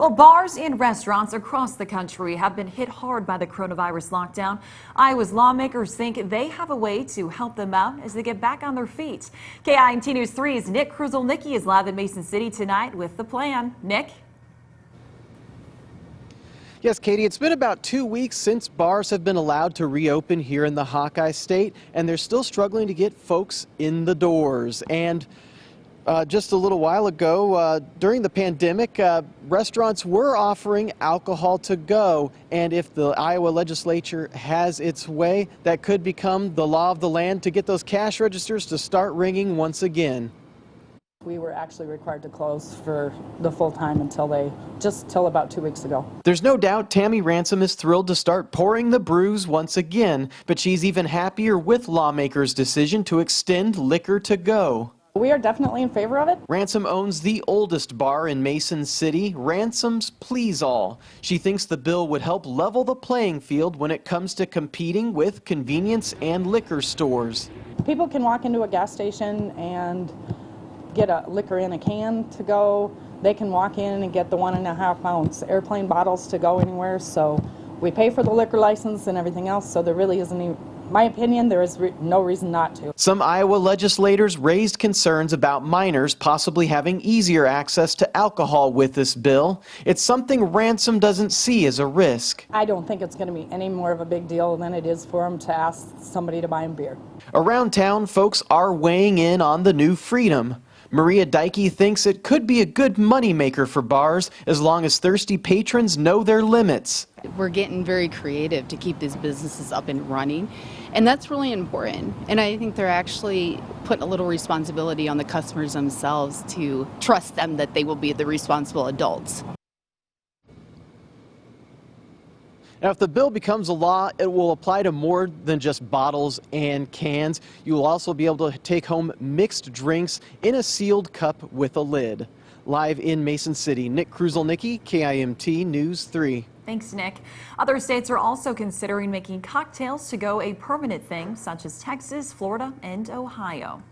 Well, bars and restaurants across the country have been hit hard by the coronavirus lockdown. Iowa's lawmakers think they have a way to help them out as they get back on their feet. KIMT News 3's Nick KRUSZALNICKI is live in Mason City tonight with the plan. Nick? Yes, Katie, it's been about 2 weeks since bars have been allowed to reopen here in the Hawkeye State, and they're still struggling to get folks in the doors. And just a little while ago, during the pandemic, restaurants were offering alcohol to go. And if the Iowa legislature has its way, that could become the law of the land to get those cash registers to start ringing once again. We were actually required to close for the full time till about 2 weeks ago. There's no doubt Tammy RANSOM is thrilled to start pouring the brews once again, but she's even happier with lawmakers' decision to extend liquor to go. We are definitely in favor of it. RANSOM owns the oldest bar in Mason City, RANSOM's Please All. She thinks the bill would help level the playing field when it comes to competing with convenience and liquor stores. People can walk into a gas station and get a liquor in a can to go. They can walk in and get the 1.5 ounce airplane bottles to go anywhere. So we pay for the liquor license and everything else, so there really isn't any, in my opinion, there is no reason not to. Some Iowa legislators raised concerns about minors possibly having easier access to alcohol with this bill. It's something RANSOM doesn't see as a risk. I don't think it's going to be any more of a big deal than it is for them to ask somebody to buy them beer. Around town, folks are weighing in on the new freedom. Maria Dykey thinks it could be a good moneymaker for bars as long as thirsty patrons know their limits. We're getting very creative to keep these businesses up and running, and that's really important. And I think they're actually putting a little responsibility on the customers themselves to trust them that they will be the responsible adults. Now, if the bill becomes a law, it will apply to more than just bottles and cans. You will also be able to take home mixed drinks in a sealed cup with a lid. Live in Mason City, Nick KRUSZALNICKI, KIMT News 3. Thanks, Nick. Other states are also considering making cocktails to go a permanent thing, such as Texas, Florida, and Ohio.